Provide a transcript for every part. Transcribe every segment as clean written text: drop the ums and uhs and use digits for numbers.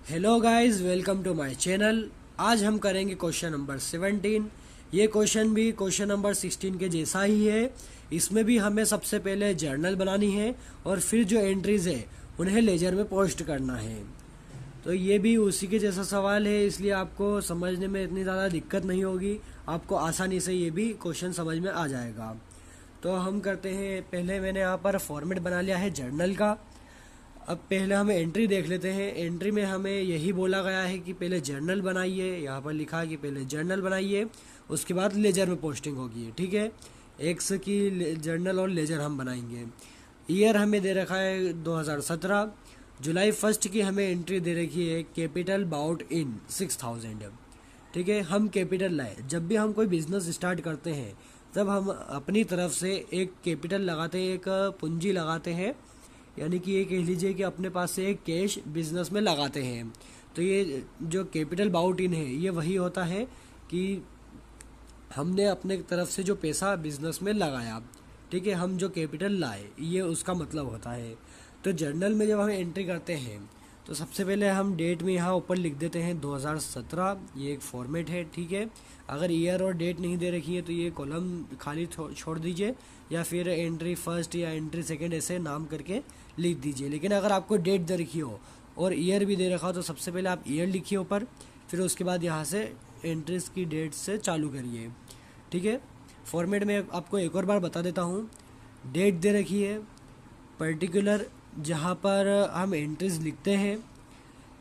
Hello guys, welcome to my channel. आज हम करेंगे क्वेश्चन नंबर 17। ये क्वेश्चन भी क्वेश्चन नंबर 16 के जैसा ही है। इसमें भी हमें सबसे पहले जर्नल बनानी है और फिर जो एंट्रीज है उन्हें लेजर में पोस्ट करना है। तो ये भी उसी के जैसा सवाल है, इसलिए आपको समझने में इतनी ज़्यादा दिक्कत नहीं होगी। आपको आसानी से ये भी क्वेश्चन समझ में आ जाएगा। तो हम करते हैं, पहले मैंने यहाँ पर फॉर्मेट बना लिया है जर्नल का। अब पहले हमें एंट्री देख लेते हैं। एंट्री में हमें यही बोला गया है कि पहले जर्नल बनाइए। यहाँ पर लिखा है कि पहले जर्नल बनाइए, उसके बाद लेजर में पोस्टिंग होगी। ठीक है, एक्स की जर्नल और लेजर हम बनाएंगे। ईयर हमें दे रखा है 2017। जुलाई 1 की हमें एंट्री दे रखी है कैपिटल बाउट इन 6000। ठीक है, हम कैपिटल लाए। जब भी हम कोई बिजनेस स्टार्ट करते हैं तब हम अपनी तरफ से एक कैपिटल लगाते हैं, एक पूंजी लगाते हैं। यानी कि ये कह लीजिए कि अपने पास से एक कैश बिजनेस में लगाते हैं। तो ये जो कैपिटल बाउट इन है ये वही होता है कि हमने अपने तरफ से जो पैसा बिजनेस में लगाया। ठीक है, हम जो कैपिटल लाए ये उसका मतलब होता है। तो जर्नल में जब हम एंट्री करते हैं तो सबसे पहले हम डेट में यहाँ ऊपर लिख देते हैं 2017। ये एक फॉर्मेट है। ठीक है, अगर ईयर और डेट नहीं दे रखी है तो ये कॉलम खाली छोड़ दीजिए, या फिर एंट्री फर्स्ट या एंट्री सेकंड ऐसे नाम करके लिख दीजिए। लेकिन अगर आपको डेट दे रखी हो और ईयर भी दे रखा हो तो सबसे पहले आप ईयर लिखिए ऊपर, फिर उसके बाद यहाँ से एंट्रीज की डेट से चालू करिए। ठीक है, फॉर्मेट में आपको एक और बार बता देता हूँ। डेट दे रखी है, पर्टिकुलर जहाँ पर हम एंट्रीज लिखते हैं,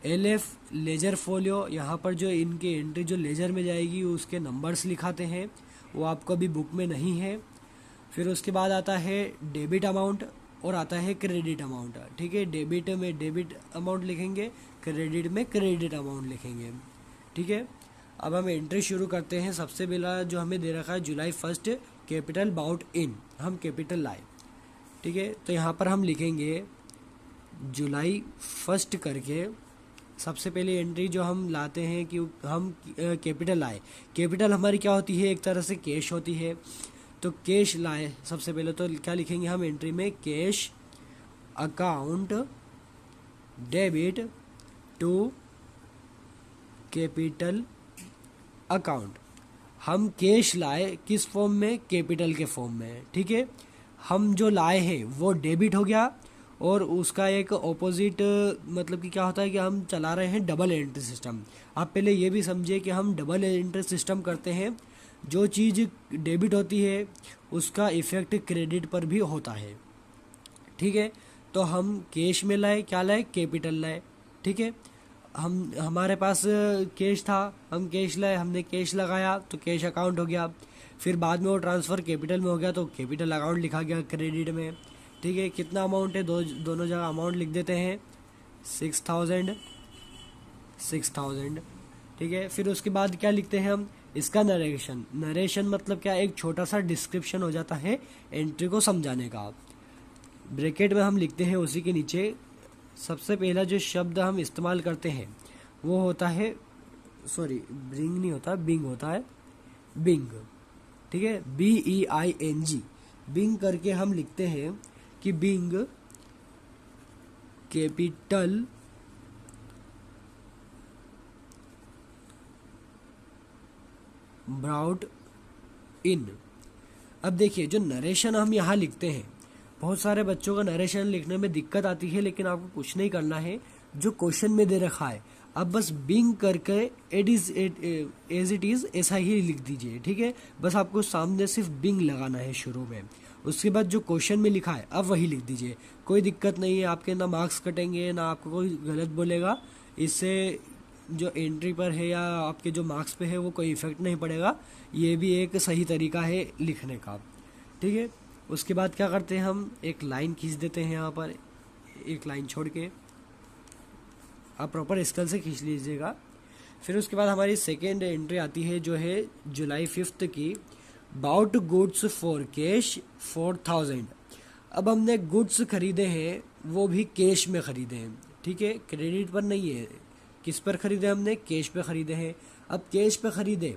LF लेजर फोलियो, यहाँ पर जो इनकी एंट्री जो लेजर में जाएगी उसके नंबर्स लिखाते हैं, वो आपको अभी बुक में नहीं है। फिर उसके बाद आता है डेबिट अमाउंट और आता है क्रेडिट अमाउंट। ठीक है, डेबिट में डेबिट अमाउंट लिखेंगे, क्रेडिट में क्रेडिट अमाउंट लिखेंगे। ठीक है, अब हम एंट्री शुरू करते हैं। सबसे पहला जो हमें दे रखा है जुलाई 1 कैपिटल बाउट इन, हम कैपिटल लाए। ठीक है, तो यहाँ पर हम लिखेंगे जुलाई 1 करके। सबसे पहले एंट्री जो हम लाते हैं कि हम कैपिटल लाए। कैपिटल हमारी क्या होती है, एक तरह से कैश होती है। तो कैश लाए सबसे पहले, तो क्या लिखेंगे हम एंट्री में, cash account debit to capital account. हम कैश लाए किस फॉर्म में, कैपिटल के फॉर्म में। ठीक है, हम जो लाए हैं वो डेबिट हो गया और उसका एक ऑपोजिट मतलब कि क्या होता है कि हम चला रहे हैं डबल एंट्री सिस्टम। आप पहले ये भी समझिए कि हम डबल एंट्री सिस्टम करते हैं। जो चीज़ डेबिट होती है उसका इफेक्ट क्रेडिट पर भी होता है। ठीक है, तो हम कैश में लाए, क्या लाए, कैपिटल लाए। ठीक है, हमारे पास कैश था, हम कैश लाए, हमने कैश लगाया तो कैश अकाउंट हो गया। फिर बाद में वो ट्रांसफ़र कैपिटल में हो गया तो कैपिटल अकाउंट लिखा गया क्रेडिट में। ठीक है, कितना अमाउंट है, दोनों जगह अमाउंट लिख देते हैं, 6000। ठीक है, फिर उसके बाद क्या लिखते हैं हम, इसका नरेशन। नरेशन मतलब क्या, एक छोटा सा डिस्क्रिप्शन हो जाता है एंट्री को समझाने का। ब्रैकेट में हम लिखते हैं उसी के नीचे सबसे पहला जो शब्द हम इस्तेमाल करते हैं वो होता है, सॉरी ब्रिंग नहीं होता, बिंग होता है, बिंग। ठीक है, BEING, बिंग करके हम लिखते हैं कि बिंग कैपिटल ब्राउट इन। अब देखिए, जो नरेशन हम यहाँ लिखते हैं, बहुत सारे बच्चों का नरेशन लिखने में दिक्कत आती है, लेकिन आपको कुछ नहीं करना है, जो क्वेश्चन में दे रखा है अब बस बिंग करके एज इट इज़ ऐसा ही लिख दीजिए। ठीक है, बस आपको सामने सिर्फ बिंग लगाना है शुरू में, उसके बाद जो क्वेश्चन में लिखा है अब वही लिख दीजिए। कोई दिक्कत नहीं है, आपके ना मार्क्स कटेंगे ना आपको कोई गलत बोलेगा। इससे जो एंट्री पर है या आपके जो मार्क्स पे है वो कोई इफेक्ट नहीं पड़ेगा। ये भी एक सही तरीका है लिखने का। ठीक है, उसके बाद क्या करते हैं, हम एक लाइन खींच देते हैं यहाँ पर, एक लाइन छोड़ के आप प्रॉपर स्केल से खींच लीजिएगा। फिर उसके बाद हमारी सेकेंड एंट्री आती है जो है जुलाई 5 की, बाउट गुड्स फॉर कैश 4000। अब हमने गुड्स खरीदे हैं, वो भी कैश में खरीदे हैं। ठीक है, क्रेडिट पर नहीं है। किस पर खरीदे, हमने कैश पे खरीदे हैं। अब कैश पे खरीदे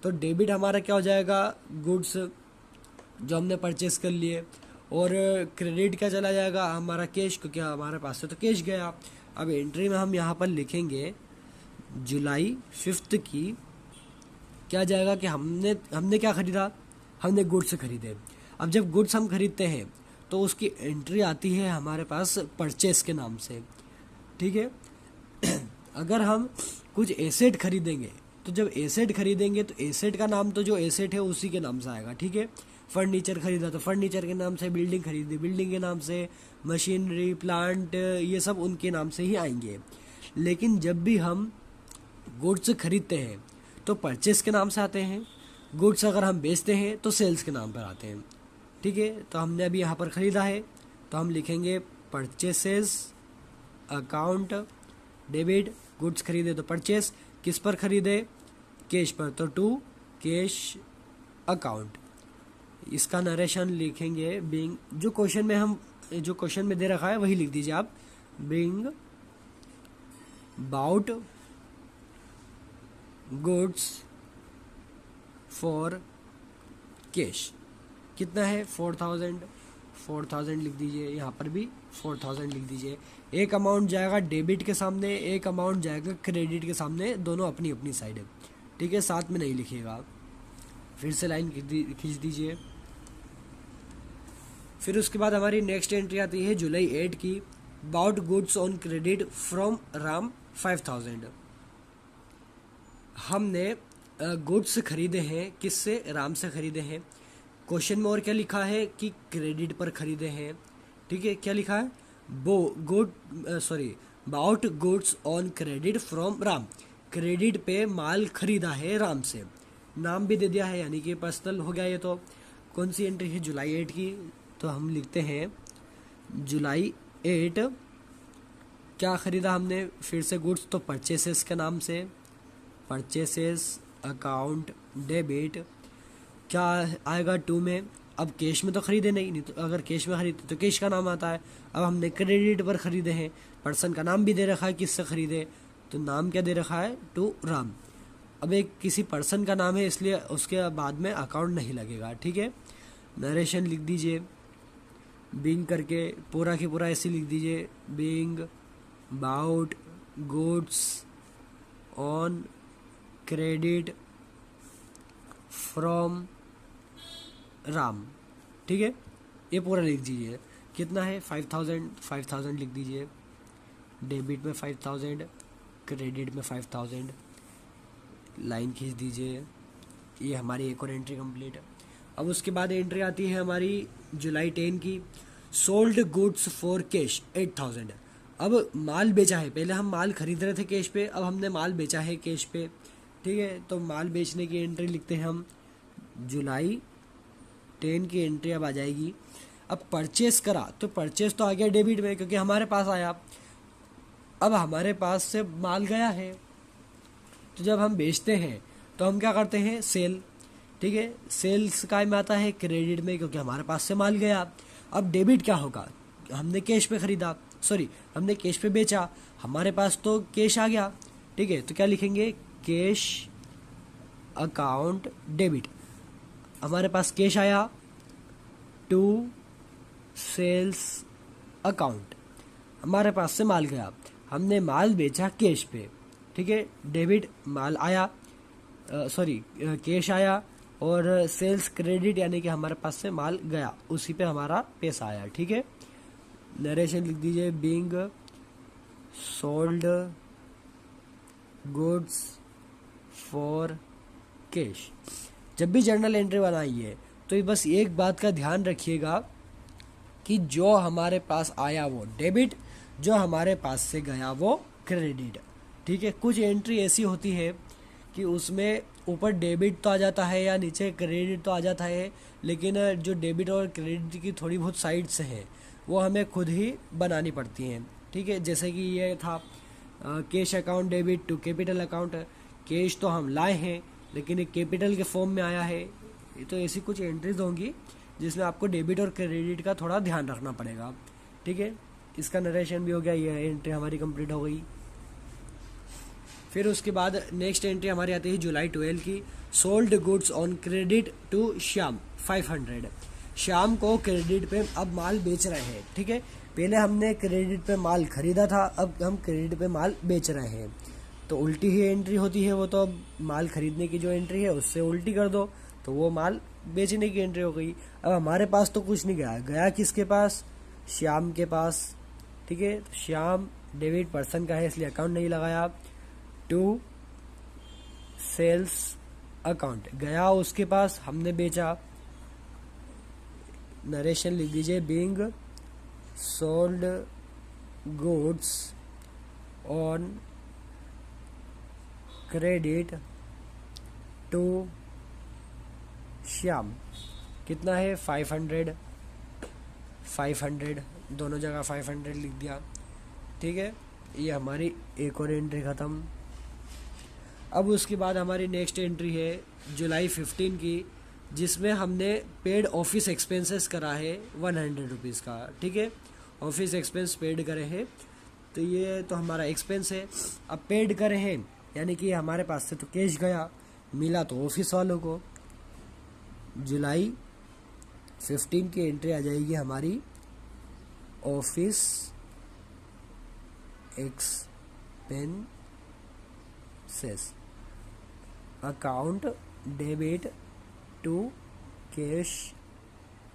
तो डेबिट हमारा क्या हो जाएगा, गुड्स जो हमने परचेस कर लिए, और क्रेडिट क्या चला जाएगा हमारा, कैश, क्योंकि हमारे पास से तो कैश गया। अब एंट्री में हम यहाँ पर लिखेंगे जुलाई 5 की, क्या जाएगा कि हमने क्या खरीदा, हमने गुड्स खरीदे। अब जब गुड्स हम खरीदते हैं तो उसकी एंट्री आती है हमारे पास परचेस के नाम से, ठीक है। अगर हम कुछ एसेट खरीदेंगे तो जब एसेट खरीदेंगे तो एसेट का नाम तो जो एसेट है उसी के नाम से आएगा, ठीक है। फर्नीचर खरीदा तो फर्नीचर के नाम से, बिल्डिंग खरीदी बिल्डिंग के नाम से, मशीनरी प्लांट ये सब उनके नाम से ही आएंगे। लेकिन जब भी हम गुड्स खरीदते हैं तो परचेस के नाम से आते हैं, गुड्स अगर हम बेचते हैं तो सेल्स के नाम पर आते हैं, ठीक है। तो हमने अभी यहाँ पर ख़रीदा है तो हम लिखेंगे परचेसेस अकाउंट डेबिट, गुड्स खरीदे तो परचेस, किस पर खरीदे, कैश पर, तो टू कैश अकाउंट। इसका नरेशन लिखेंगे बीइंग, जो क्वेश्चन में दे रखा है वही लिख दीजिए आप, being bought goods for cash. कितना है 4000 लिख दीजिए, यहाँ पर भी 4000 लिख दीजिए। एक अमाउंट जाएगा डेबिट के सामने, एक अमाउंट जाएगा क्रेडिट के सामने, दोनों अपनी अपनी साइड है, ठीक है, साथ में नहीं लिखिएगा। फिर से लाइन खींच दीजिए। फिर उसके बाद हमारी नेक्स्ट एंट्री आती है जुलाई 8 की, bought goods on credit from Ram 5000। हमने गुड्स खरीदे हैं, किससे, राम से खरीदे हैं। क्वेश्चन में और क्या लिखा है कि क्रेडिट पर खरीदे हैं, ठीक है। क्या लिखा है, bought goods on credit from Ram, credit पे माल खरीदा है राम से, नाम भी दे दिया है यानी कि पर्सनल हो गया ये। तो कौन सी एंट्री है जुलाई 8 की, तो हम लिखते हैं जुलाई 8 क्या खरीदा हमने, फिर से गुड्स तो परचेसेस के नाम से, परचेसेस अकाउंट डेबिट, क्या आएगा 2 में। अब कैश में तो खरीदे नहीं तो अगर कैश में खरीदते तो कैश का नाम आता है। अब हमने क्रेडिट पर खरीदे हैं, पर्सन का नाम भी दे रखा है किससे खरीदे, तो नाम क्या दे रखा है, टू राम। अब एक किसी पर्सन का नाम है इसलिए उसके बाद में अकाउंट नहीं लगेगा, ठीक है। नरेशन लिख दीजिए बीइंग करके, पूरा की पूरा ऐसे लिख दीजिए, being bought goods on credit from Ram, ठीक है। ये पूरा लिख दीजिए। कितना है 5000 लिख दीजिए, डेबिट में 5000, क्रेडिट में 5000, लाइन खींच दीजिए। ये हमारी एक और एंट्री कंप्लीट है। अब उसके बाद एंट्री आती है हमारी जुलाई 10 की, सोल्ड गुड्स फॉर कैश 8000। अब माल बेचा है, पहले हम माल खरीद रहे थे कैश पे, अब हमने माल बेचा है कैश पे, ठीक है। तो माल बेचने की एंट्री लिखते हैं हम, जुलाई 10 की एंट्री अब आ जाएगी। अब परचेस करा तो परचेस तो आ गया डेबिट में क्योंकि हमारे पास आया। अब हमारे पास से माल गया है तो जब हम बेचते हैं तो हम क्या करते हैं, सेल, ठीक है। सेल्स काय में आता है, क्रेडिट में, क्योंकि हमारे पास से माल गया। अब डेबिट क्या होगा, हमने कैश पे खरीदा, हमने कैश पे बेचा, हमारे पास तो कैश आ गया, ठीक है। तो क्या लिखेंगे, कैश अकाउंट डेबिट, हमारे पास कैश आया, टू सेल्स अकाउंट, हमारे पास से माल गया, हमने माल बेचा कैश पे, ठीक है। डेबिट माल आया, कैश आया, और सेल्स क्रेडिट यानी कि हमारे पास से माल गया, उसी पे हमारा पैसा आया, ठीक है। नरेशन लिख दीजिए, being sold goods for cash. जब भी जर्नल एंट्री बनाइए तो बस एक बात का ध्यान रखिएगा कि जो हमारे पास आया वो डेबिट, जो हमारे पास से गया वो क्रेडिट, ठीक है। कुछ एंट्री ऐसी होती है कि उसमें ऊपर डेबिट तो आ जाता है या नीचे क्रेडिट तो आ जाता है, लेकिन जो डेबिट और क्रेडिट की थोड़ी बहुत साइड्स हैं वो हमें खुद ही बनानी पड़ती हैं, ठीक है। जैसे कि ये था cash account debit to capital account, cash तो हम लाए हैं लेकिन एक कैपिटल के फॉर्म में आया है। तो ऐसी कुछ एंट्रीज होंगी जिसमें आपको डेबिट और क्रेडिट का थोड़ा ध्यान रखना पड़ेगा, ठीक है। इसका नरेशन भी हो गया, ये एंट्री हमारी कंप्लीट हो गई। फिर उसके बाद नेक्स्ट एंट्री हमारी आती है जुलाई 12 की, sold goods on credit to Shyam 500। Shyam को क्रेडिट पे अब माल बेच रहे हैं, ठीक है। पहले हमने क्रेडिट पे माल खरीदा था, अब हम क्रेडिट पे माल बेच रहे हैं, तो उल्टी ही एंट्री होती है वो। तो अब माल खरीदने की जो एंट्री है उससे उल्टी कर दो तो वो माल बेचने की एंट्री हो गई। अब हमारे पास तो कुछ नहीं गया, गया किसके पास? श्याम के पास। ठीक है, तो श्याम डेबिट पर्सन का है इसलिए अकाउंट नहीं लगाया। टू सेल्स अकाउंट गया उसके पास, हमने बेचा। नरेशन लिख दीजिए, being sold goods on credit to Shyam. कितना है? 500 500, दोनों जगह 500 लिख दिया। ठीक है, ये हमारी एक और एंट्री ख़त्म। अब उसके बाद हमारी नेक्स्ट एंट्री है जुलाई 15 की, जिसमें हमने पेड ऑफिस एक्सपेंसेस करा है 100 रुपीज़ का। ठीक है, ऑफिस एक्सपेंस पेड करे हैं, तो ये तो हमारा एक्सपेंस है। अब पेड करे हैं यानी कि हमारे पास से तो कैश गया, मिला तो ऑफिस वालों को। जुलाई 15 की एंट्री आ जाएगी हमारी office expenses account debit to cash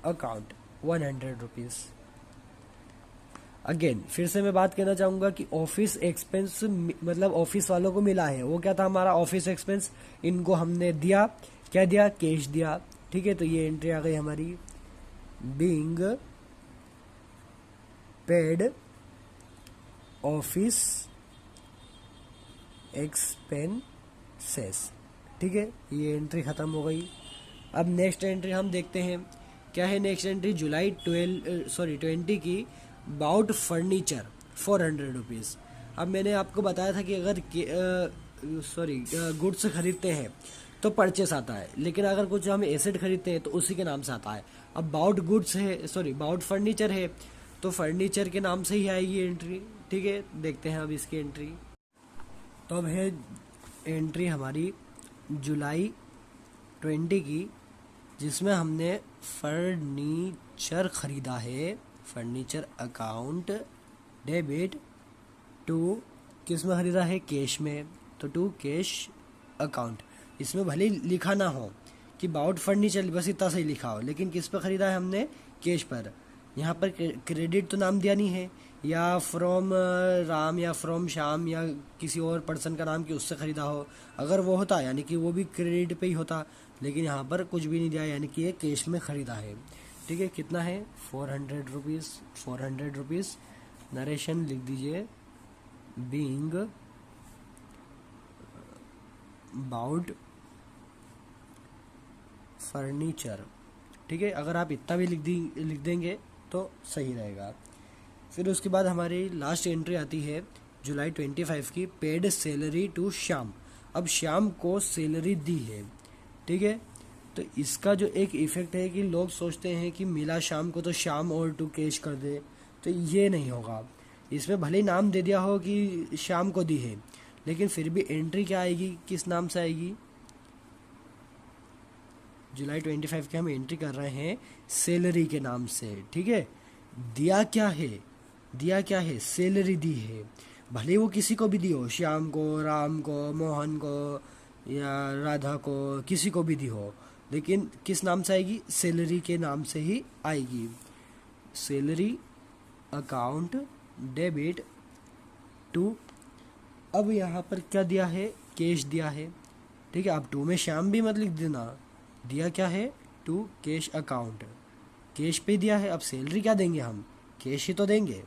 account 100 rupees. Again फिर से मैं बात करना चाहूँगा कि ऑफिस एक्सपेंस मतलब ऑफिस वालों को मिला है, वो क्या था? हमारा ऑफिस एक्सपेंस। इनको हमने दिया, क्या दिया? कैश दिया। ठीक है, तो ये एंट्री आ गई हमारी, बीइंग पेड ऑफिस एक्सपेंसेस। ठीक है, ये एंट्री ख़त्म हो गई। अब नेक्स्ट एंट्री हम देखते हैं क्या है। नेक्स्ट एंट्री जुलाई 20 की, बाउट फर्नीचर 400 रुपीज़। अब मैंने आपको बताया था कि अगर गुड्स खरीदते हैं तो परचेस आता है, लेकिन अगर कुछ हम एसेट खरीदते हैं तो उसी के नाम से आता है। अब बाउट गुड्स है, बाउट फर्नीचर है, तो फर्नीचर के नाम से ही आएगी एंट्री। ठीक है, देखते हैं अब इसकी एंट्री। तो अब है एंट्री हमारी जुलाई 20 की, जिसमें हमने फर्नीचर खरीदा है। फर्नीचर अकाउंट डेबिट टू, किस में खरीदा है? कैश में, तो टू कैश अकाउंट। इसमें भले ही लिखा ना हो कि बाउट फर्नीचर, बस इतना सही लिखा हो, लेकिन किस पर खरीदा है हमने? कैश पर। यहाँ पर क्रेडिट तो नाम दिया नहीं है, या फ्रॉम राम या फ्रॉम श्याम या किसी और पर्सन का नाम कि उससे ख़रीदा हो। अगर वो होता यानी कि वो भी क्रेडिट पे ही होता, लेकिन यहाँ पर कुछ भी नहीं दिया यानी कि ये कैश में ख़रीदा है। ठीक है, कितना है? 400 रुपीज़। 400 रुपीज़। नरेशन लिख दीजिए, बीइंग बाउट फर्नीचर। ठीक है, अगर आप इतना भी लिख देंगे तो सही रहेगा। फिर उसके बाद हमारी लास्ट एंट्री आती है जुलाई 25 की, पेड सैलरी टू श्याम। अब श्याम को सैलरी दी है। ठीक है, तो इसका जो एक इफेक्ट है कि लोग सोचते हैं कि मिला श्याम को तो श्याम और टू कैश कर दे, तो ये नहीं होगा। इसमें भले ही नाम दे दिया हो कि श्याम को दी है, लेकिन फिर भी एंट्री क्या आएगी? किस नाम से आएगी? जुलाई 25 के हम एंट्री कर रहे हैं सैलरी के नाम से। ठीक है, दिया क्या है? दिया क्या है? सैलरी दी है। भले वो किसी को भी दी हो, श्याम को, राम को, मोहन को या राधा को, किसी को भी दी हो, लेकिन किस नाम से आएगी? सैलरी के नाम से ही आएगी। सैलरी अकाउंट डेबिट टू, अब यहाँ पर क्या दिया है? कैश दिया है। ठीक है, अब टू में श्याम भी मत लिख देना। दिया क्या है? टू कैश अकाउंट, कैश पे दिया है। अब सैलरी क्या देंगे हम? कैश ही तो देंगे।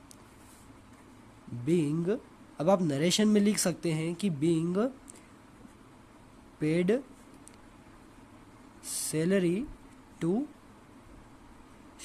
बीइंग, अब आप नरेशन में लिख सकते हैं कि being paid salary to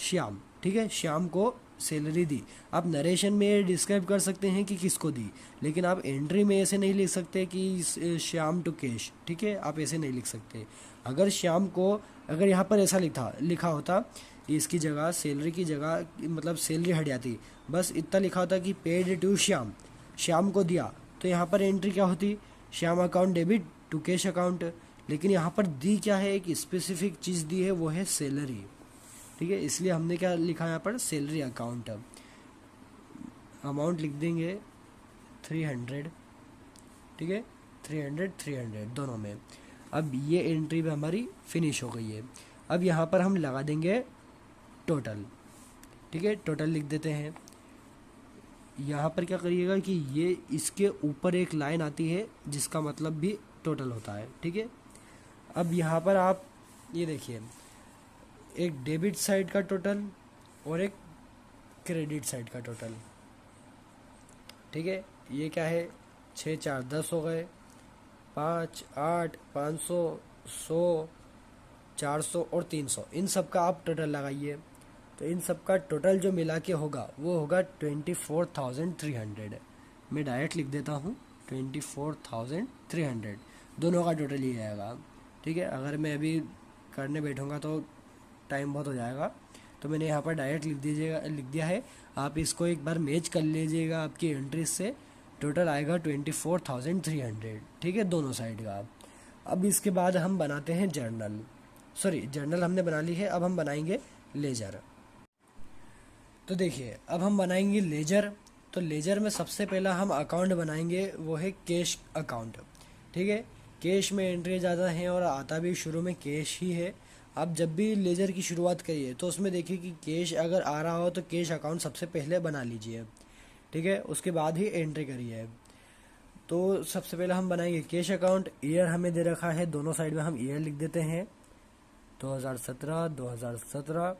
Shyam. ठीक है, श्याम को सैलरी दी। आप नरेशन में डिस्क्राइब कर सकते हैं कि किसको दी, लेकिन आप एंट्री में ऐसे नहीं लिख सकते कि श्याम टू कैश। ठीक है, आप ऐसे नहीं लिख सकते। अगर श्याम को, अगर यहाँ पर ऐसा लिखा होता, इसकी जगह सैलरी की जगह मतलब सैलरी हट जाती, बस इतना लिखा होता कि पेड टू श्याम, श्याम को दिया, तो यहाँ पर एंट्री क्या होती? Shyam account debit to cash account. लेकिन यहाँ पर दी क्या है? एक स्पेसिफिक चीज़ दी है, वो है सैलरी। ठीक है, इसलिए हमने क्या लिखा यहाँ पर? Salary account. अमाउंट लिख देंगे 300, ठीक है, 300 दोनों में। अब ये एंट्री भी हमारी फिनिश हो गई है। अब यहाँ पर हम लगा देंगे टोटल, ठीक है, टोटल लिख देते हैं। यहाँ पर क्या करिएगा कि ये इसके ऊपर एक लाइन आती है जिसका मतलब भी टोटल होता है, ठीक है। अब यहाँ पर आप ये देखिए, एक डेबिट साइड का टोटल और एक क्रेडिट साइड का टोटल, ठीक है। ये क्या है, 6 4 10 हो गए, 5 8 500 100 400 और 300, इन सब का आप टोटल लगाइए। तो इन सब का टोटल जो मिला के होगा वो होगा 24,300। मैं डायरेक्ट लिख देता हूँ 24,300, दोनों का टोटल ही आएगा, ठीक है। अगर मैं अभी करने बैठूँगा तो टाइम बहुत हो जाएगा, तो मैंने यहाँ पर डायरेक्ट लिख दिया है। आप इसको एक बार मैच कर लीजिएगा आपकी एंट्रीज से, टोटल आएगा 24,300, ठीक है, दोनों साइड का। अब इसके बाद हम बनाते हैं जर्नल, जर्नल हमने बना ली है। अब हम बनाएंगे लेजर। तो देखिए, अब हम बनाएंगे लेजर। तो लेजर में सबसे पहला हम अकाउंट बनाएंगे, वो है कैश अकाउंट, ठीक है। कैश में एंट्री ज़्यादा है और आता भी शुरू में कैश ही है। आप जब भी लेजर की शुरुआत करिए तो उसमें देखिए कि कैश अगर आ रहा हो तो कैश अकाउंट सबसे पहले बना लीजिए, ठीक है, उसके बाद ही एंट्री करिए। तो सबसे पहले हम बनाएंगे कैश अकाउंट। ईयर हमें दे रखा है, दोनों साइड में हम ईयर लिख देते हैं 2017।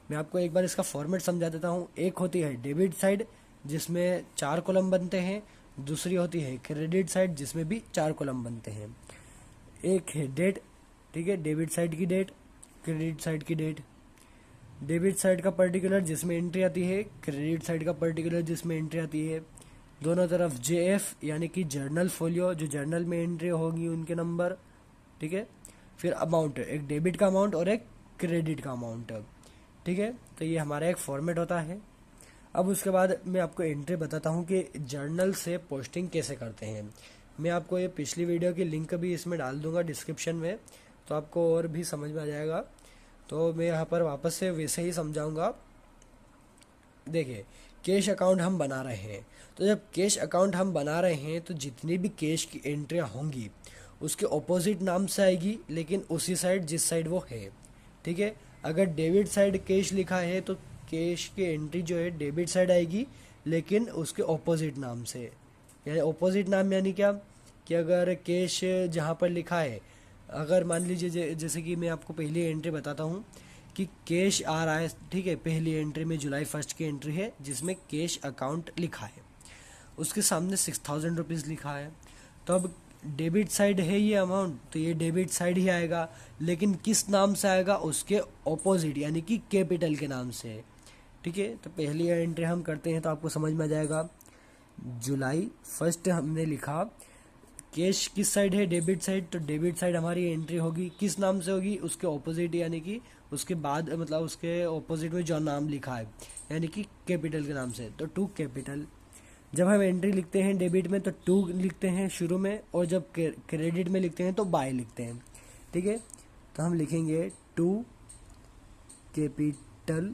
मैं आपको एक बार इसका फॉर्मेट समझा देता हूँ। एक होती है डेबिट साइड जिसमें 4 कॉलम बनते हैं, दूसरी होती है क्रेडिट साइड जिसमें भी 4 कॉलम बनते हैं। एक है डेट, ठीक है, डेबिट साइड की डेट, क्रेडिट साइड की डेट। डेबिट साइड का पर्टिकुलर जिसमें एंट्री आती है, क्रेडिट साइड का पर्टिकुलर जिसमें एंट्री आती है। दोनों तरफ JF यानी कि जर्नल फोलियो, जो जर्नल में एंट्री होगी उनके नंबर, ठीक है। फिर अमाउंट, एक डेबिट का अमाउंट और एक क्रेडिट का अमाउंट, ठीक है। तो ये हमारा एक फॉर्मेट होता है। अब उसके बाद मैं आपको एंट्री बताता हूँ कि जर्नल से पोस्टिंग कैसे करते हैं। मैं आपको ये पिछली वीडियो की लिंक भी इसमें डाल दूंगा डिस्क्रिप्शन में, तो आपको और भी समझ में आ जाएगा। तो मैं यहाँ पर वापस से वैसे ही समझाऊंगा। देखिए, कैश अकाउंट हम बना रहे हैं, तो जब कैश अकाउंट हम बना रहे हैं तो जितनी भी कैश की एंट्रियाँ होंगी उसके ऑपोजिट नाम से आएगी, लेकिन उसी साइड जिस साइड वो है, ठीक है। अगर डेबिट साइड कैश लिखा है तो कैश की एंट्री जो है डेबिट साइड आएगी, लेकिन उसके ऑपोजिट नाम से। यानी ऑपोजिट नाम यानी क्या, कि अगर कैश जहाँ पर लिखा है, अगर मान लीजिए जैसे कि मैं आपको पहली एंट्री बताता हूँ कि कैश आ रहा है, ठीक है, पहली एंट्री में जुलाई 1 की एंट्री है जिसमें कैश अकाउंट लिखा है, उसके सामने 6,000 रुपीज़ लिखा है। तो अब डेबिट साइड है ये अमाउंट, तो ये डेबिट साइड ही आएगा, लेकिन किस नाम से आएगा, उसके ऑपोजिट यानी कि कैपिटल के नाम से, ठीक है। तो पहली एंट्री हम करते हैं तो आपको समझ में आ जाएगा। जुलाई 1 हमने लिखा, कैश किस साइड है, डेबिट साइड, तो डेबिट साइड हमारी एंट्री होगी, किस नाम से होगी, उसके ऑपोजिट यानी कि उसके बाद, मतलब उसके ऑपोजिट में जो नाम लिखा है यानी कि कैपिटल के नाम से, तो टू कैपिटल। जब हम एंट्री लिखते हैं डेबिट में तो टू लिखते हैं शुरू में, और जब क्रेडिट में लिखते हैं तो बाय लिखते हैं, ठीक है। तो हम लिखेंगे टू कैपिटल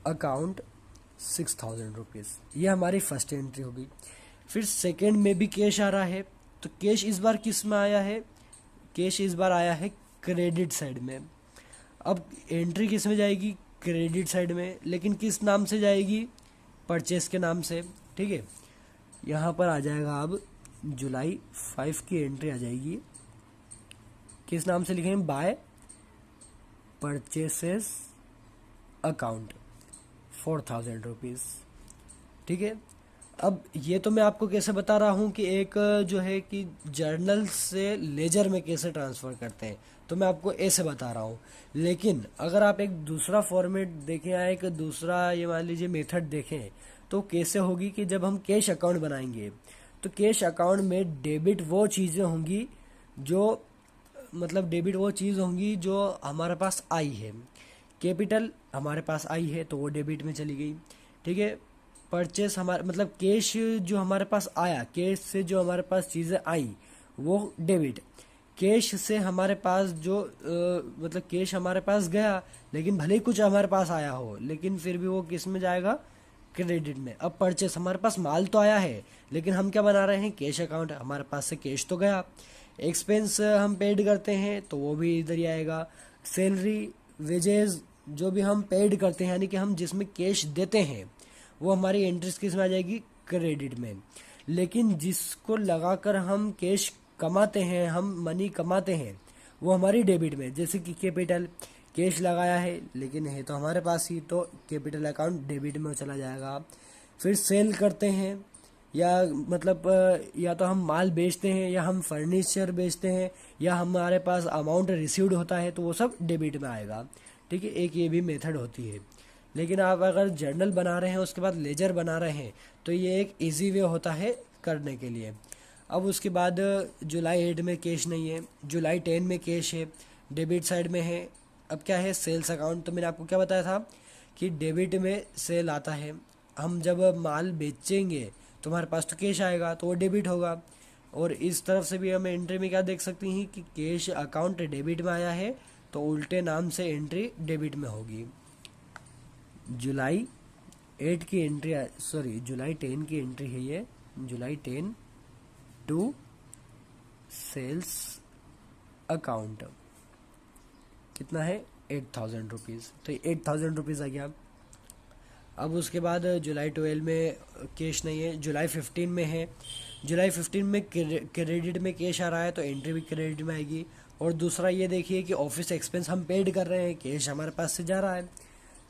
अकाउंट 6,000 रुपीज़, ये हमारी फर्स्ट एंट्री होगी। फिर सेकंड में भी कैश आ रहा है, तो कैश इस बार किस में आया है, कैश इस बार आया है क्रेडिट साइड में। अब एंट्री किस में जाएगी, क्रेडिट साइड में, लेकिन किस नाम से जाएगी, परचेस के नाम से, ठीक है। यहाँ पर आ जाएगा अब जुलाई 5 की एंट्री आ जाएगी, किस नाम से लिखेंगे, बाय परचेसेस अकाउंट 4,000 रुपीज़, ठीक है। अब ये तो मैं आपको कैसे बता रहा हूँ कि एक जो है कि जर्नल से लेजर में कैसे ट्रांसफ़र करते हैं, तो मैं आपको ऐसे बता रहा हूँ। लेकिन अगर आप एक दूसरा फॉर्मेट देखें या एक दूसरा ये मान लीजिए मेथड देखें, तो कैसे होगी कि जब हम कैश अकाउंट बनाएंगे तो कैश अकाउंट में डेबिट वो चीज़ें होंगी जो, मतलब डेबिट वो चीज़ होंगी जो हमारे पास आई है। कैपिटल हमारे पास आई है तो वो डेबिट में चली गई, ठीक है। परचेस हमारे मतलब कैश जो हमारे पास आया, कैश से जो हमारे पास चीज़ें आई वो डेबिट। कैश से हमारे पास जो मतलब कैश हमारे पास गया, लेकिन भले ही कुछ हमारे पास आया हो, लेकिन फिर भी वो किस में जाएगा, क्रेडिट में। अब परचेस, हमारे पास माल तो आया है लेकिन हम क्या बना रहे हैं, कैश अकाउंट। हमारे पास से कैश तो गया, एक्सपेंस हम पेड करते हैं तो वो भी इधर ही आएगा। सैलरी, वेजेस, जो भी हम पेड करते हैं यानी कि हम जिसमें कैश देते हैं वो हमारी एंट्रीज किस में आ जाएगी, क्रेडिट में। लेकिन जिसको लगाकर हम कैश कमाते हैं, हम मनी कमाते हैं, वो हमारी डेबिट में। जैसे कि कैपिटल, कैश लगाया है लेकिन है तो हमारे पास ही, तो कैपिटल अकाउंट डेबिट में चला जाएगा। फिर सेल करते हैं या मतलब या तो हम माल बेचते हैं या हम फर्नीचर बेचते हैं या हमारे पास अमाउंट रिसीव्ड होता है तो वो सब डेबिट में आएगा। ठीक है, एक ये भी मेथड होती है। लेकिन आप अगर जर्नल बना रहे हैं उसके बाद लेजर बना रहे हैं तो ये एक इजी वे होता है करने के लिए। अब उसके बाद जुलाई 8 में कैश नहीं है, जुलाई 10 में कैश है, डेबिट साइड में है। अब क्या है, सेल्स अकाउंट। तो मैंने आपको क्या बताया था कि डेबिट में सेल आता है। हम जब माल बेचेंगे तो हमारे पास तो कैश आएगा तो वो डेबिट होगा। और इस तरफ से भी हम एंट्री में क्या देख सकती हैं कि कैश अकाउंट डेबिट में आया है तो उल्टे नाम से एंट्री डेबिट में होगी। जुलाई 8 की एंट्री, सॉरी जुलाई 10 की एंट्री है ये, जुलाई 10 टू सेल्स अकाउंट। कितना है, 8000 रुपीज़। तो 8000 रुपीज़ आ गया। अब उसके बाद जुलाई 12 में कैश नहीं है, जुलाई 15 में है। जुलाई 15 में क्रेडिट में कैश आ रहा है तो एंट्री भी क्रेडिट में आएगी। और दूसरा ये देखिए कि ऑफिस एक्सपेंस हम पेड कर रहे हैं, कैश हमारे पास से जा रहा है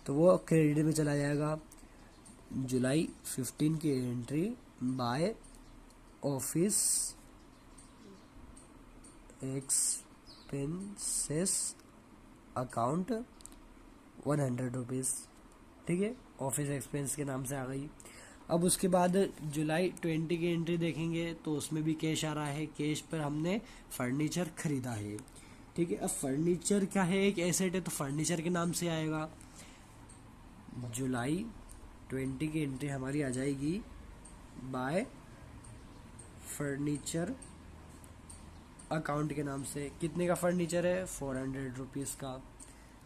तो वो क्रेडिट में चला जाएगा। जुलाई 15 की entry by office expenses account 100 rupees. ठीक है, ऑफिस एक्सपेंस के नाम से आ गई। अब उसके बाद जुलाई 20 की एंट्री देखेंगे तो उसमें भी कैश आ रहा है, कैश पर हमने फर्नीचर खरीदा है। ठीक है, अब फर्नीचर क्या है, एक एसेट है तो फर्नीचर के नाम से आएगा। जुलाई 20 की एंट्री हमारी आ जाएगी बाय फर्नीचर अकाउंट के नाम से। कितने का फर्नीचर है, 400 रुपीज़ का।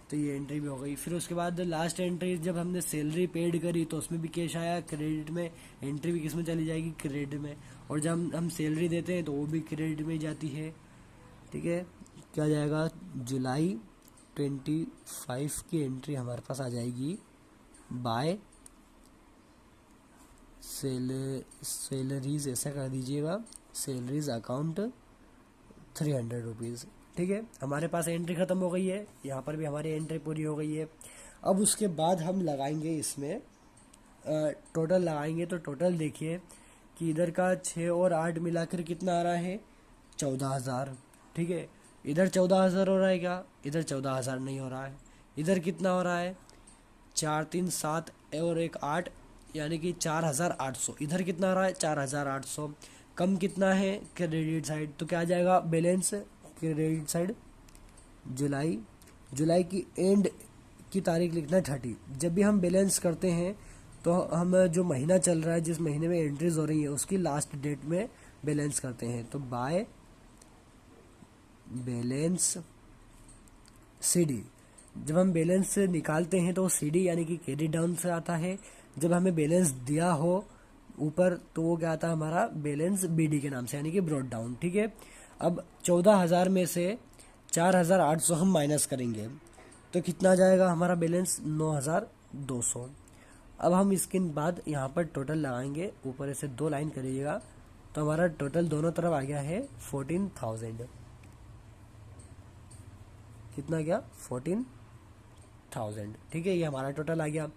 तो ये एंट्री भी हो गई। फिर उसके बाद लास्ट एंट्री जब हमने सैलरी पेड करी तो उसमें भी कैश आया क्रेडिट में, एंट्री भी किस में चली जाएगी, क्रेडिट में। और जब हम सैलरी देते हैं तो वो भी क्रेडिट में जाती है। ठीक है, क्या जाएगा, जुलाई 25 की एंट्री हमारे पास आ जाएगी बाय सैलरीज, ऐसा कर दीजिएगा, सैलरीज अकाउंट 300 रुपीज़। ठीक है, हमारे पास एंट्री ख़त्म हो गई है, यहाँ पर भी हमारी एंट्री पूरी हो गई है। अब उसके बाद हम लगाएंगे इसमें टोटल लगाएंगे। तो टोटल देखिए कि इधर का 6 और 8 मिलाकर कितना आ रहा है, 14,000। ठीक है, इधर 14,000 हो रहा है क्या, इधर 14,000 नहीं हो रहा है। इधर कितना हो रहा है, 4 3 7 और 1 8, यानी कि 4,800। इधर कितना आ रहा है, 4,800। कम कितना है, क्रेडिट साइड। तो क्या आ जाएगा, बैलेंस क्रेडिट साइड। जुलाई की एंड की तारीख लिखना है 30। जब भी हम बैलेंस करते हैं तो हम जो महीना चल रहा है, जिस महीने में एंट्रीज हो रही है, उसकी लास्ट डेट में बैलेंस करते हैं। तो बाय बैलेंस सीडी, जब हम बैलेंस निकालते हैं तो सीडी यानी कि क्रेडिट डाउन से आता है। जब हमें बैलेंस दिया हो ऊपर तो वो क्या आता है, हमारा बैलेंस बीडी के नाम से, यानी कि ब्रॉड डाउन। ठीक है, अब 14,000 में से 4,800 हम माइनस करेंगे तो कितना आ जाएगा हमारा बैलेंस, 9,200। अब हम इसके बाद यहाँ पर टोटल लगाएंगे, ऊपर से 2 लाइन करिएगा तो हमारा टोटल दोनों तरफ आ गया है 14,000। कितना गया, 14,000। ठीक है, ये हमारा टोटल आ गया।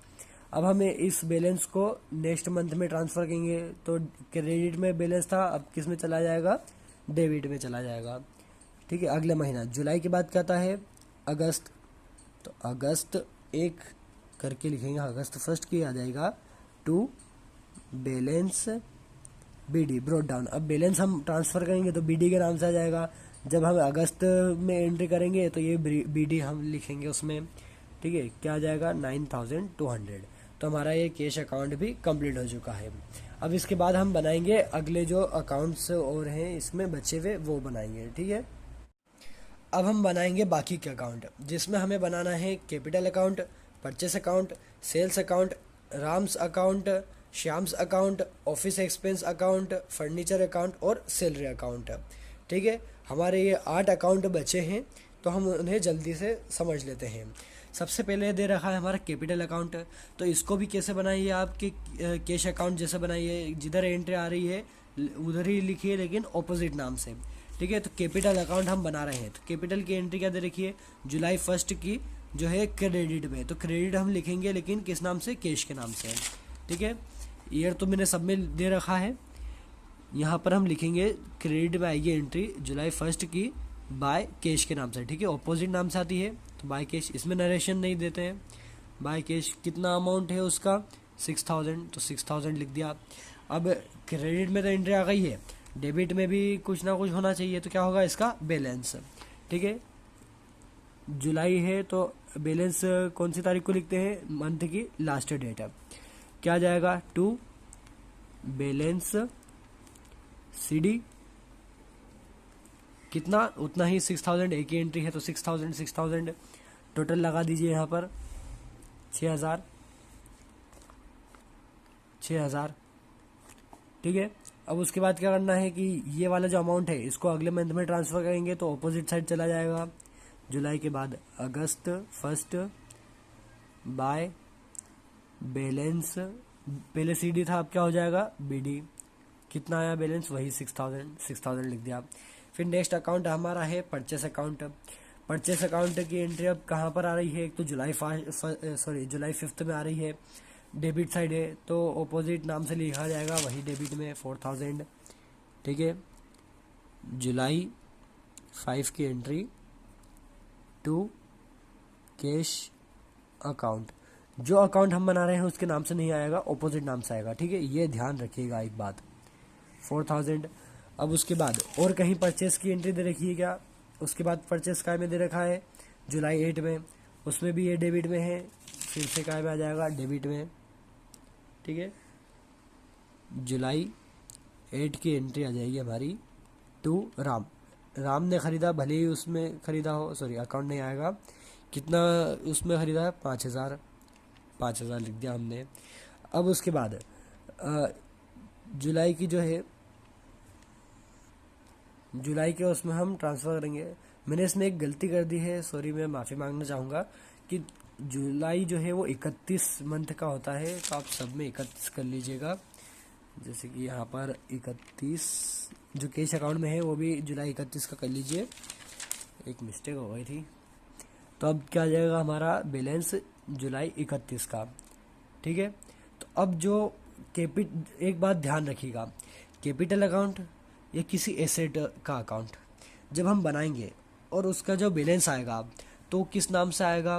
अब हमें इस बैलेंस को नेक्स्ट मंथ में ट्रांसफ़र करेंगे तो क्रेडिट में बैलेंस था, अब किस में चला जाएगा, डेबिट में चला जाएगा। ठीक है, अगले महीना जुलाई के बाद क्या आता है, अगस्त। तो अगस्त 1 करके लिखेंगे, अगस्त 1 की आ जाएगा to balance BD brought down. अब बैलेंस हम ट्रांसफ़र करेंगे तो बीडी के नाम से आ जाएगा। जब हम अगस्त में एंट्री करेंगे तो ये बीडी हम लिखेंगे उसमें। ठीक है, क्या आ जाएगा, 9,200। तो हमारा ये कैश अकाउंट भी कंप्लीट हो चुका है। अब इसके बाद हम बनाएंगे अगले जो अकाउंट्स और हैं इसमें बचे हुए, वो बनाएंगे। ठीक है, अब हम बनाएंगे बाकी के अकाउंट, जिसमें हमें बनाना है capital account, purchase account, sales account, Ram's account, Shyam's account, office expense account, furniture account और सैलरी अकाउंट। ठीक है, हमारे ये 8 अकाउंट बचे हैं, तो हम उन्हें जल्दी से समझ लेते हैं। सबसे पहले दे रखा है हमारा कैपिटल अकाउंट, तो इसको भी कैसे बनाइए आप कि कैश अकाउंट जैसे बनाइए, जिधर एंट्री आ रही है उधर ही लिखिए लेकिन ऑपोजिट नाम से। ठीक है, तो कैपिटल अकाउंट हम बना रहे हैं, तो कैपिटल की एंट्री क्या दे रखी है, जुलाई 1 की जो है क्रेडिट में, तो क्रेडिट हम लिखेंगे लेकिन किस नाम से, कैश के नाम से। ठीक है, ईयर तो मैंने सब में दे रखा है, यहाँ पर हम लिखेंगे क्रेडिट में आएगी एंट्री जुलाई 1 की बाय कैश के नाम से। ठीक है, ऑपोजिट नाम से आती है तो बाय कैश, इसमें नरेशन नहीं देते हैं। बाय कैश कितना अमाउंट है उसका 6000, तो 6000 लिख दिया। अब क्रेडिट में तो एंट्री आ गई है, डेबिट में भी कुछ ना कुछ होना चाहिए, तो क्या होगा इसका बैलेंस। ठीक है, जुलाई है तो बैलेंस कौन सी तारीख को लिखते हैं, मंथ की लास्ट डेट है, क्या आ जाएगा टू बैलेंस CD कितना, उतना ही 6000, एक ही एंट्री है तो 6000 टोटल लगा दीजिए यहाँ पर 6000। ठीक है, अब उसके बाद क्या करना है कि ये वाला जो अमाउंट है इसको अगले मंथ में ट्रांसफ़र करेंगे तो ऑपोजिट साइड चला जाएगा। जुलाई के बाद अगस्त 1 बाय बैलेंस, पहले CD था, अब क्या हो जाएगा BD, कितना आया बैलेंस, वही 6000 लिख दिया। फिर नेक्स्ट अकाउंट हमारा है परचेस अकाउंट। परचेस अकाउंट की एंट्री अब कहाँ पर आ रही है, एक तो जुलाई 5 में आ रही है, डेबिट साइड है तो ऑपोजिट नाम से लिखा जाएगा, वही डेबिट में 4000। ठीक है, जुलाई 5 की एंट्री टू कैश अकाउंट, जो अकाउंट हम बना रहे हैं उसके नाम से नहीं आएगा, ऑपोजिट नाम से आएगा। ठीक है, ये ध्यान रखिएगा एक बात, 4000। अब उसके बाद और कहीं परचेस की एंट्री दे रखी है क्या, उसके बाद परचेस काय में दे रखा है जुलाई 8 में, उसमें भी ये डेबिट में है, फिर से काय में आ जाएगा डेबिट में। ठीक है, जुलाई 8 की एंट्री आ जाएगी हमारी टू राम ने खरीदा, भले ही उसमें खरीदा हो, सॉरी अकाउंट नहीं आएगा, कितना उसमें खरीदा है 5000 लिख दिया हमने। अब उसके बाद जुलाई की जो है, जुलाई के उसमें हम ट्रांसफ़र करेंगे। मैंने इसमें एक गलती कर दी है, सॉरी, मैं माफ़ी मांगना चाहूँगा कि जुलाई जो है वो 31 मंथ का होता है, तो आप सब में 31 कर लीजिएगा। जैसे कि यहाँ पर 31 जो कैश अकाउंट में है वो भी जुलाई 31 का कर लीजिए, एक मिस्टेक हो गई थी। तो अब क्या आ जाएगा हमारा बैलेंस जुलाई 31 का। ठीक है, तो अब जो एक बात ध्यान रखिएगा, कैपिटल अकाउंट या किसी एसेट का अकाउंट जब हम बनाएंगे और उसका जो बैलेंस आएगा तो किस नाम से आएगा,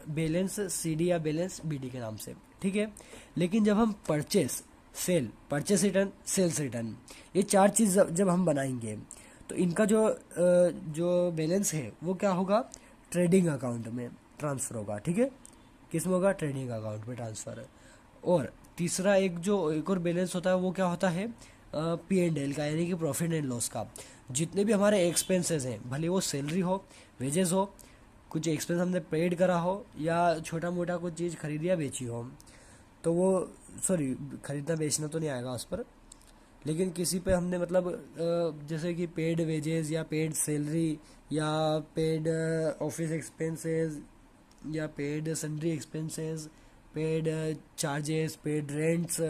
बैलेंस CD या बैलेंस BD के नाम से। ठीक है, लेकिन जब हम परचेस रिटर्न, सेल्स रिटर्न, ये 4 चीज़ जब हम बनाएंगे तो इनका जो बैलेंस है वो क्या होगा, ट्रेडिंग अकाउंट में ट्रांसफ़र होगा। ठीक है, किस में होगा, ट्रेडिंग अकाउंट में ट्रांसफ़र। और तीसरा एक और बैलेंस होता है, वो क्या होता है, P&L का, यानी कि प्रॉफिट एंड लॉस का। जितने भी हमारे एक्सपेंसेस हैं, भले वो सैलरी हो, वेजेस हो, कुछ एक्सपेंस हमने पेड करा हो या छोटा मोटा कुछ चीज़ खरीदी या बेची हो, तो वो, सॉरी, खरीदना बेचना तो नहीं आएगा उस पर, लेकिन किसी पे हमने मतलब जैसे कि पेड वेजेस या पेड सैलरी या पेड ऑफिस एक्सपेंसेस या paid sundry expenses, paid charges, paid rents,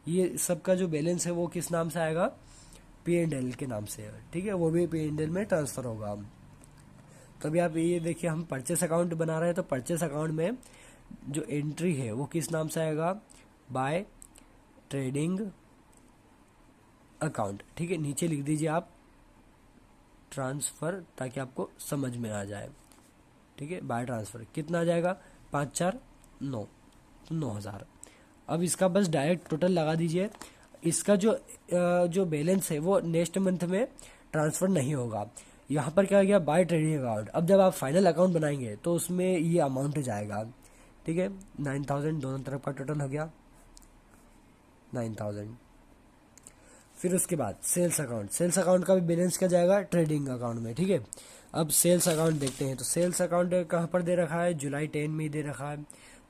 ये सब का जो बैलेंस है वो किस नाम से आएगा, P&L के नाम से। ठीक है, वो भी P&L में ट्रांसफ़र होगा। तो अभी आप ये देखिए, हम परचेस अकाउंट बना रहे हैं तो परचेस अकाउंट में जो एंट्री है वो किस नाम से आएगा, बाय ट्रेडिंग अकाउंट। ठीक है, नीचे लिख दीजिए आप ट्रांसफ़र, ताकि आपको समझ में आ जाए। ठीक है, बाय ट्रांसफ़र कितना आ जाएगा, 5 4 9, तो 9000। अब इसका बस डायरेक्ट टोटल लगा दीजिए। इसका जो बैलेंस है वो नेक्स्ट मंथ में ट्रांसफ़र नहीं होगा। यहाँ पर क्या हो गया, बाय ट्रेडिंग अकाउंट। अब जब आप फाइनल अकाउंट बनाएंगे तो उसमें ये अमाउंट जाएगा। ठीक है, 9000 दोनों तरफ का टोटल हो गया 9000। फिर उसके बाद सेल्स अकाउंट का भी बैलेंस क्या जाएगा, ट्रेडिंग अकाउंट में। ठीक है, अब सेल्स अकाउंट देखते हैं, तो सेल्स अकाउंट कहाँ पर दे रखा है, जुलाई 10 में ही दे रखा है।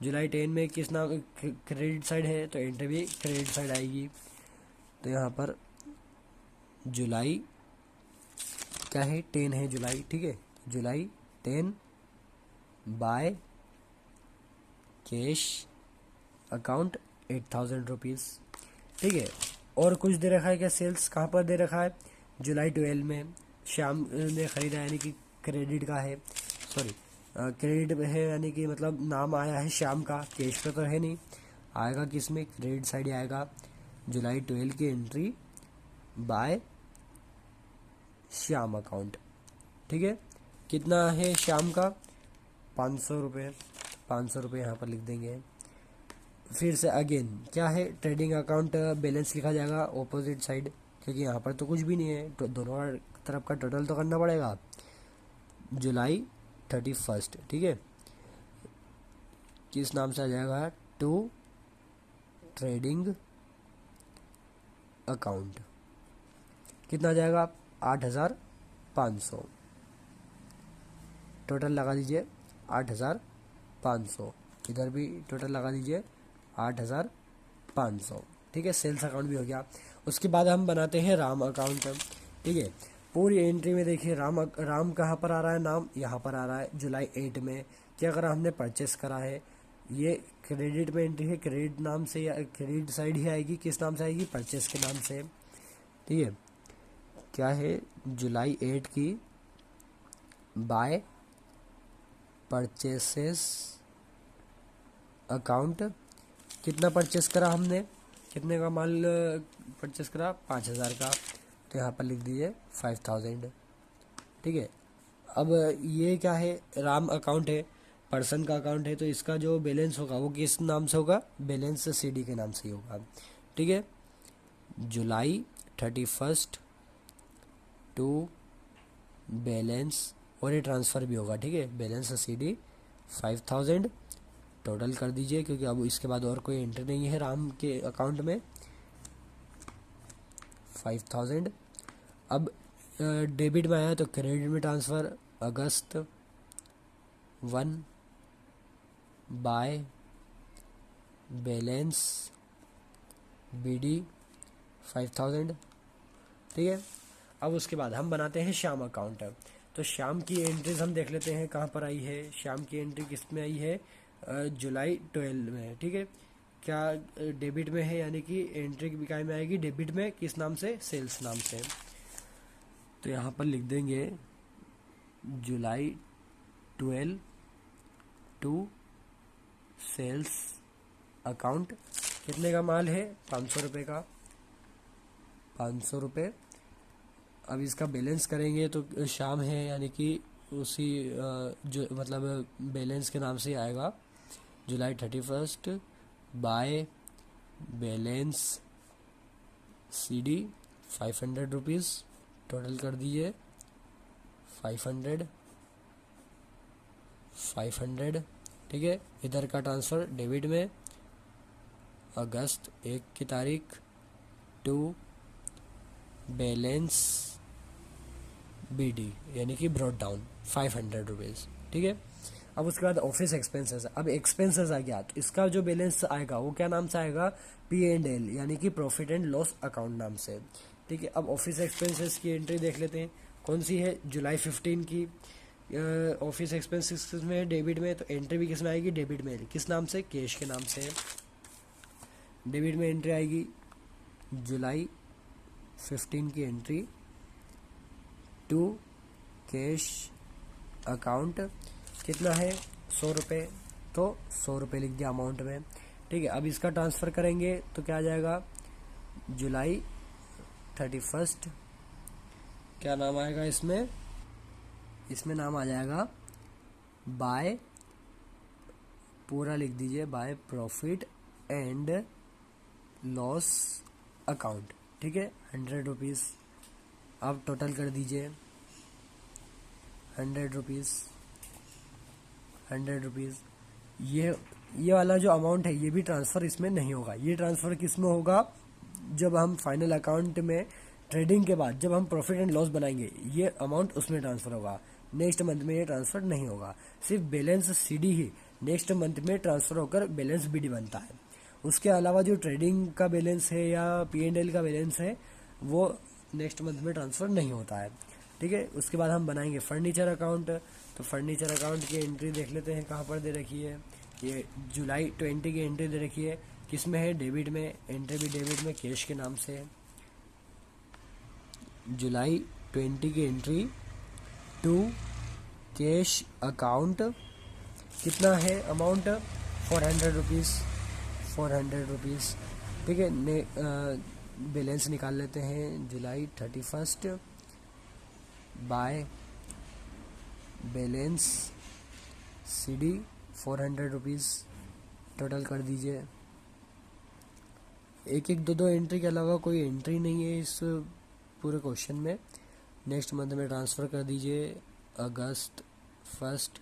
जुलाई 10 में किस नाम क्रेडिट साइड है, तो एंट्री भी क्रेडिट साइड आएगी। तो यहाँ पर जुलाई क्या है, 10 है जुलाई, ठीक है, जुलाई 10 बाय कैश अकाउंट 8000 रुपीज़, ठीक है। और कुछ दे रखा है क्या, सेल्स कहाँ पर दे रखा है, जुलाई 12 में श्याम ने खरीदा, यानी कि क्रेडिट का है, सॉरी क्रेडिट है, यानी कि मतलब नाम आया है श्याम का, कैश पे तो है नहीं, आएगा किस में, क्रेडिट साइड आएगा। जुलाई 12 की एंट्री बाय श्याम अकाउंट, ठीक है। कितना है श्याम का, 500 रुपये, 500 रुपये यहाँ पर लिख देंगे। फिर से अगेन क्या है, ट्रेडिंग अकाउंट बैलेंस लिखा जाएगा ऑपोजिट साइड, क्योंकि यहाँ पर तो कुछ भी नहीं है, तो दोनों तरफ का टोटल तो करना पड़ेगा। जुलाई 31, ठीक है, किस नाम से आ जाएगा, टू ट्रेडिंग अकाउंट, कितना आ जाएगा, 8500, टोटल लगा दीजिए 8500, इधर भी टोटल लगा दीजिए 8500, ठीक है। सेल्स अकाउंट भी हो गया। उसके बाद हम बनाते हैं राम अकाउंट, ठीक है। पूरी एंट्री में देखिए राम कहाँ पर आ रहा है, नाम यहाँ पर आ रहा है जुलाई 8 में, कि अगर हमने परचेस करा है, ये क्रेडिट में एंट्री है, क्रेडिट नाम से या क्रेडिट साइड ही आएगी, किस नाम से आएगी, परचेस के नाम से, ठीक है। क्या है, जुलाई 8 की बाय परचेसेस अकाउंट, कितना परचेस करा हमने, कितने का माल परचेस करा, 5000 का, तो यहाँ पर लिख दीजिए 5000, ठीक है। अब ये क्या है, राम अकाउंट है, पर्सन का अकाउंट है, तो इसका जो बैलेंस होगा वो किस नाम से होगा, बैलेंस सीडी के नाम से ही होगा, ठीक है। जुलाई 31 टू बैलेंस, और ये ट्रांसफ़र भी होगा, ठीक है, बैलेंस सीडी 5000 टोटल कर दीजिए, क्योंकि अब इसके बाद और कोई एंट्री नहीं है राम के अकाउंट में, 5000। अब डेबिट में आया तो क्रेडिट में ट्रांसफ़र, अगस्त 1 बाय बैलेंस बीडी 5000, ठीक है। अब उसके बाद हम बनाते हैं श्याम अकाउंट, तो श्याम की एंट्रीज हम देख लेते हैं कहाँ पर आई है। श्याम की एंट्री किस में आई है, जुलाई 12 में, ठीक है। क्या डेबिट में है, यानी कि एंट्री की बिकाई में आएगी डेबिट में, किस नाम से, सेल्स नाम से, तो यहाँ पर लिख देंगे जुलाई 12 टू सेल्स अकाउंट, कितने का माल है, 500 रुपये का, 500 रुपये। अब इसका बैलेंस करेंगे तो शाम है, यानी कि उसी जो मतलब बैलेंस के नाम से ही आएगा, जुलाई 31 by balance CD 500 rupees, total कर दीजिए 500, ठीक है। इधर का ट्रांसफ़र डेबिट में, अगस्त 1 की तारीख टू बैलेंस बीडी, यानी कि ब्रॉड डाउन 500 रुपीज़, ठीक है। अब उसके बाद ऑफिस एक्सपेंसेस, अब एक्सपेंसेस आ गया, तो इसका जो बैलेंस आएगा वो क्या नाम से आएगा, P&L, यानी कि प्रॉफिट एंड लॉस अकाउंट नाम से, ठीक है। अब ऑफिस एक्सपेंसेस की एंट्री देख लेते हैं, कौन सी है, जुलाई 15 की ऑफिस एक्सपेंसेस में डेबिट में, तो एंट्री भी किस में आएगी, डेबिट में, किस नाम से, कैश के नाम से, डेबिट में एंट्री आएगी जुलाई 15 की एंट्री टू कैश अकाउंट, कितना है, 100 रुपये, तो 100 रुपये लिख दिया अमाउंट में, ठीक है। अब इसका ट्रांसफ़र करेंगे तो क्या आ जाएगा, जुलाई 31, क्या नाम आएगा इसमें, इसमें नाम आ जाएगा बाय, पूरा लिख दीजिए, by profit and loss account, ठीक है, 100 रुपीज़। अब टोटल कर दीजिए 100 रुपीज़, 100 रुपीज़। ये वाला जो अमाउंट है ये भी ट्रांसफ़र इसमें नहीं होगा, ये ट्रांसफ़र किस में होगा, जब हम फाइनल अकाउंट में ट्रेडिंग के बाद जब हम प्रॉफिट एंड लॉस बनाएंगे ये अमाउंट उसमें ट्रांसफ़र होगा, नेक्स्ट मंथ में ये ट्रांसफ़र नहीं होगा, सिर्फ बैलेंस सीडी ही नेक्स्ट मंथ में ट्रांसफ़र होकर बैलेंस BD बनता है। उसके अलावा जो ट्रेडिंग का बैलेंस है या P&L का बैलेंस है वो नेक्स्ट मंथ में ट्रांसफ़र नहीं होता है। ठीक है, उसके बाद हम बनाएंगे फर्नीचर अकाउंट। तो फर्नीचर अकाउंट की एंट्री देख लेते हैं कहाँ पर दे रखी है। ये जुलाई 20 की एंट्री दे रखी है, किस में है, डेबिट में। एंट्री भी डेबिट में कैश के नाम से है। जुलाई 20 की एंट्री टू कैश अकाउंट, कितना है अमाउंट, 400 रुपीज़, 400 रुपीज़। ठीक है, बैलेंस निकाल लेते हैं। जुलाई 31 by balance CD 400 rupees total कर दीजिए। एक एक दो एंट्री के अलावा कोई एंट्री नहीं है इस पूरे क्वेश्चन में। नेक्स्ट मंथ में ट्रांसफ़र कर दीजिए अगस्त 1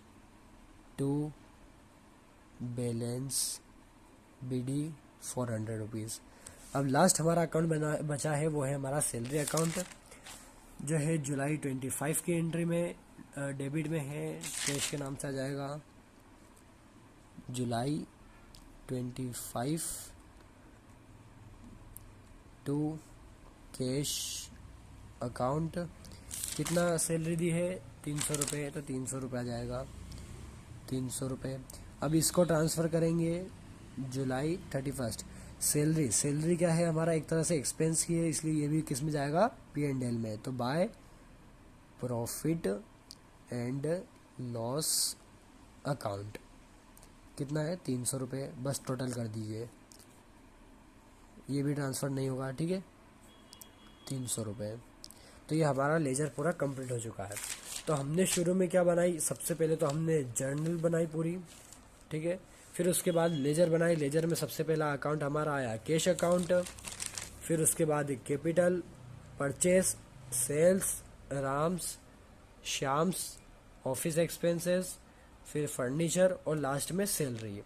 टू बैलेंस BD 400 रुपीज़। अब लास्ट हमारा अकाउंट बचा है, वो है हमारा सैलरी अकाउंट, जो है जुलाई 25 की एंट्री में डेबिट में है, कैश के नाम से आ जाएगा। जुलाई 25 टू कैश अकाउंट, कितना सैलरी दी है, 300 रुपये, तो 300 रुपये आ जाएगा, 300 रुपये। अब इसको ट्रांसफ़र करेंगे जुलाई 31। सैलरी क्या है हमारा, एक तरह से एक्सपेंस की है, इसलिए ये भी किस में जाएगा, P&L में। तो by profit and loss account, कितना है, 300 रुपये, बस टोटल कर दीजिए। ये भी ट्रांसफ़र नहीं होगा, ठीक है, 300 रुपये। तो ये हमारा लेजर पूरा कंप्लीट हो चुका है। तो हमने शुरू में क्या बनाई, सबसे पहले तो हमने जर्नल बनाई पूरी, ठीक है। फिर उसके बाद लेजर बनाई। लेजर में सबसे पहला अकाउंट हमारा आया कैश अकाउंट, फिर उसके बाद कैपिटल, परचेस, सेल्स, राम्स, शाम्स, ऑफिस एक्सपेंसेस, फिर फर्नीचर और लास्ट में सैलरी।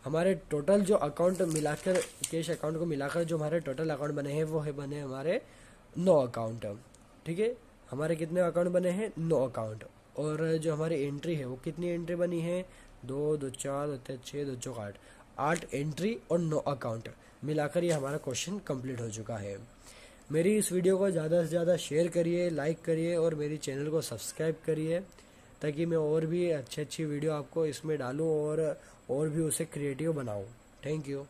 हमारे टोटल जो अकाउंट मिलाकर, कैश अकाउंट को मिलाकर जो हमारे टोटल अकाउंट बने हैं वो है बने हमारे 9 अकाउंट। ठीक है, हमारे कितने अकाउंट बने हैं, 9 अकाउंट। और जो हमारी एंट्री है वो कितनी एंट्री बनी है, 2, 2, 4, 2, 6, 2, 4, 8, 8 एंट्री और 9 अकाउंट मिलाकर ये हमारा क्वेश्चन कंप्लीट हो चुका है। मेरी इस वीडियो को ज़्यादा से ज़्यादा शेयर करिए, लाइक करिए और मेरी चैनल को सब्सक्राइब करिए, ताकि मैं और भी अच्छी वीडियो आपको इसमें डालूँ और भी उसे क्रिएटिव बनाऊँ। Thank you.